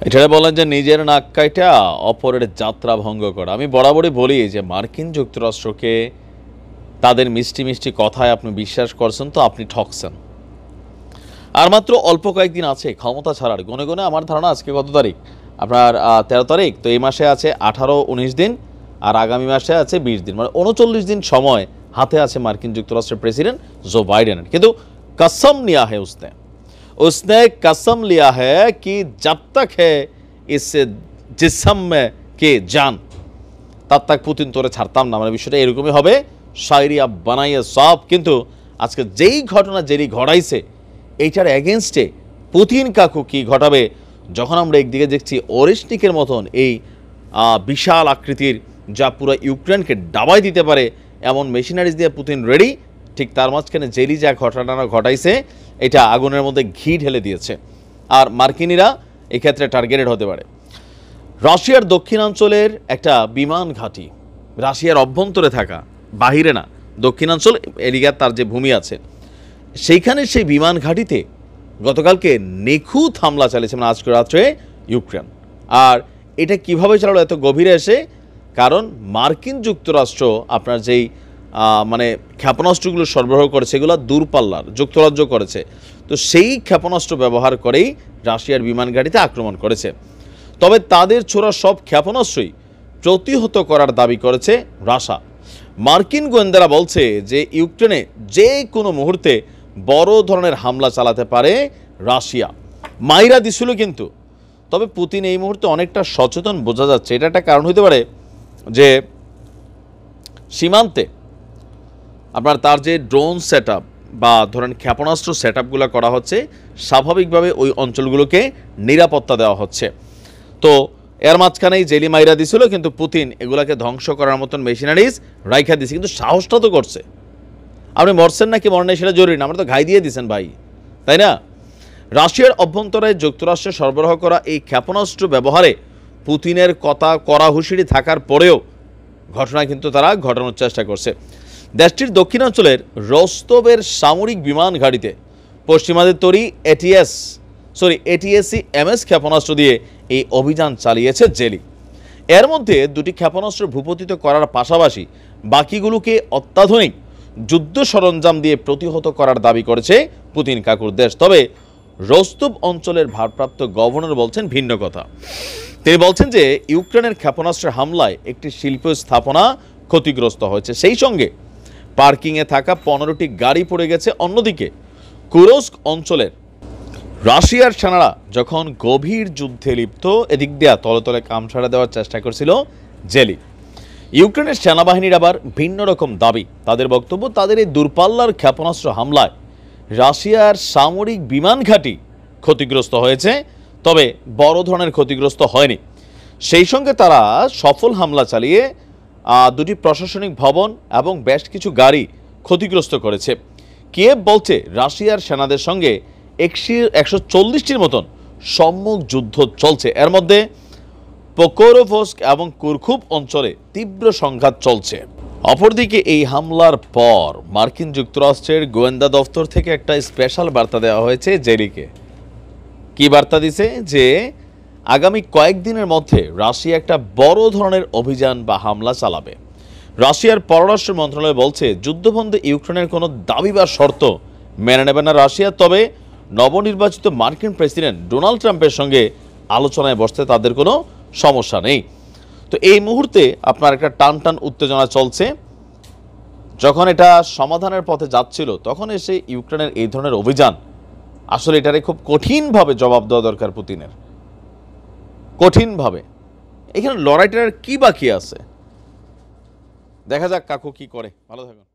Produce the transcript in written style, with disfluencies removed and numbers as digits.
এটারে বলেন যে নিজের নাক কাইটা অপরের যাত্রা ভঙ্গ করা। আমি বরাবরই বলি যে মার্কিন যুক্তরাষ্ট্রকে তাদের মিষ্টি মিষ্টি কথায় আপনি বিশ্বাস করছেন তো আপনি ঠকছেন। আর মাত্র অল্প কয়েকদিন আছে ক্ষমতা ছাড়ার। গনে গনে আমার ধারণা আজকে কত তারিখ, আপনার 13 তারিখ, তো এই মাসে আছে 18-19 দিন, আর আগামী মাসে আছে 20 দিন, মানে 39 দিন সময় হাতে আছে মার্কিন যুক্তরাষ্ট্রের প্রেসিডেন্ট জো বাইডেনের। কিন্তু कसम लिया है उसने कसम लिया है कि जब तक है इस जिस्म में के जान तब तक পুতিন তোরে ছাড়তাম না, মানে বিষয়টা এরকমই হবে। শায়রিয়া বানাইয়া সব। কিন্তু আজকে যেই ঘটনা যেই ঘটাইছে এইটার এগেনস্টে পুতিন কাকু কি ঘটাবে, যখন আমরা একদিকে দেখছি ওরেশনিকের মতন এই বিশাল আকৃতির যা পুরো ইউক্রেনকে ডাবাই দিতে পারে এমন মেশিনারিজ দিয়ে পুতিন রেডি, ঠিক তার মাঝখানে জেলি যা ঘটনা ঘটাইছে এটা আগুনের মধ্যে ঘি ঢেলে দিয়েছে। আর মার্কিনিরা এক্ষেত্রে টার্গেটেড হতে পারে। রাশিয়ার দক্ষিণাঞ্চলের একটা বিমান ঘাঁটি, রাশিয়ার অভ্যন্তরে থাকা, বাহিরে না, দক্ষিণাঞ্চল এরিয়ার তার যে ভূমি আছে সেইখানে সেই বিমান ঘাঁটিতে গতকালকে নিখুঁত হামলা চালিয়েছে, মানে আজকে রাত্রে ইউক্রেন। আর এটা কিভাবে চালালো এত গভীরে এসে, কারণ মার্কিন যুক্তরাষ্ট্র আপনার যেই মানে ক্ষেপণাস্ত্রগুলো সরবরাহ করেছে এগুলো দূরপাল্লার, যুক্তরাজ্য করেছে, তো সেই ক্ষেপণাস্ত্র ব্যবহার করেই রাশিয়ার বিমান ঘাঁটিতে আক্রমণ করেছে। তবে তাদের ছোড়া সব ক্ষেপণাস্ত্রই প্রতিহত করার দাবি করেছে রাশিয়া। মার্কিন গোয়েন্দারা বলছে যে ইউক্রেনে যে কোনো মুহূর্তে বড় ধরনের হামলা চালাতে পারে রাশিয়া। মাইরা দিছিল কিন্তু। তবে পুতিন এই মুহূর্তে অনেকটা সচেতন বোঝা যাচ্ছে। এটা একটা কারণ হতে পারে যে সীমান্তে আপনার তার যে ড্রোন সেট বা ধরেন ক্ষেপণাস্ত্র সেট আপগুলো করা হচ্ছে, স্বাভাবিকভাবে ওই অঞ্চলগুলোকে নিরাপত্তা দেওয়া হচ্ছে। তো এর মাঝখানেই জেলি মাইরা দিছিল, কিন্তু পুতিন এগুলাকে ধ্বংস করার মতন মেশিনারিজ রাইখা দিছে। কিন্তু সাহসটা তো করছে। আপনি মরছেন নাকি মরেন সেটা জরুরি না, আমরা তো ঘাই দিয়ে দিয়েছেন ভাই, তাই না? রাশিয়ার অভ্যন্তরে যুক্তরাষ্ট্রে সরবরাহ করা এই ক্ষেপণাস্ত্র ব্যবহারে পুতিনের কথা কড়া হুঁশিয়ারি থাকার পরেও ঘটনা কিন্তু তারা ঘটানোর চেষ্টা করছে। দেশটির দক্ষিণাঞ্চলের রোস্তবের সামরিক বিমান ঘাঁটিতে পশ্চিমাদের তৈরি এটিএসি এমএস ক্ষেপণাস্ত্র দিয়ে এই অভিযান চালিয়েছে জেলি। এর মধ্যে দুটি ক্ষেপণাস্ত্র ভূপতিত করার পাশাপাশি বাকিগুলোকে অত্যাধুনিক যুদ্ধ সরঞ্জাম দিয়ে প্রতিহত করার দাবি করেছে পুতিন কাকুর দেশ। তবে রোস্তব অঞ্চলের ভারপ্রাপ্ত গভর্নর বলছেন ভিন্ন কথা। তিনি বলছেন যে ইউক্রেনের ক্ষেপণাস্ত্রের হামলায় একটি শিল্প স্থাপনা ক্ষতিগ্রস্ত হয়েছে, সেই সঙ্গে পার্কিংয়ে থাকা 15টি গাড়ি পড়ে গেছে। অন্যদিকে কুরস্ক অঞ্চলের রাশিয়ার সেনারা যখন গভীর যুদ্ধে লিপ্ত, এদিক দিয়ে তলে তলে কাম সারা দেওয়ার চেষ্টা করছিল জেলি। ইউক্রেনের সেনাবাহিনীর আবার ভিন্ন রকম দাবি। তাদের বক্তব্য, তাদের এই দূরপাল্লার ক্ষেপণাস্ত্র হামলায় রাশিয়ার সামরিক বিমান ঘাঁটি ক্ষতিগ্রস্ত হয়েছে, তবে বড় ধরনের ক্ষতিগ্রস্ত হয়নি। সেই সঙ্গে তারা সফল হামলা চালিয়ে দুটি প্রশাসনিক ভবন এবং বেশ কিছু গাড়ি ক্ষতিগ্রস্ত করেছে। কিয়েভ বলছে রাশিয়ার সেনাদের সঙ্গে 140টির মতন সম্মুখ যুদ্ধ চলছে। এর মধ্যে পোকরোভস্ক এবং কুরকুভ অঞ্চলে তীব্র সংঘাত চলছে। অপরদিকে এই হামলার পর মার্কিন যুক্তরাষ্ট্রের গোয়েন্দা দফতর থেকে একটা স্পেশাল বার্তা দেওয়া হয়েছে জেরিকে। কি বার্তা দিছে? যে আগামী কয়েকদিনের মধ্যে রাশিয়া একটা বড় ধরনের অভিযান বা হামলা চালাবে। রাশিয়ার পররাষ্ট্র মন্ত্রণালয় বলছে যুদ্ধবন্ধে ইউক্রেনের কোনো দাবি বা শর্ত মেনে নেবে না রাশিয়া। তবে নবনির্বাচিত মার্কিন প্রেসিডেন্ট ডোনাল্ড ট্রাম্পের সঙ্গে আলোচনায় বসতে তাদের কোনো সমস্যা নেই। তো এই মুহূর্তে আপনার একটা টান উত্তেজনা চলছে। যখন এটা সমাধানের পথে যাচ্ছিল তখন এসে ইউক্রেনের এই ধরনের অভিযান, আসলে এটারে খুব কঠিনভাবে জবাব দেওয়া দরকার পুতিনের, কঠিনভাবে। এখানে লড়াইটার কি বাকি আছে দেখা যাক কাকু কি করে। ভালো থাকুন।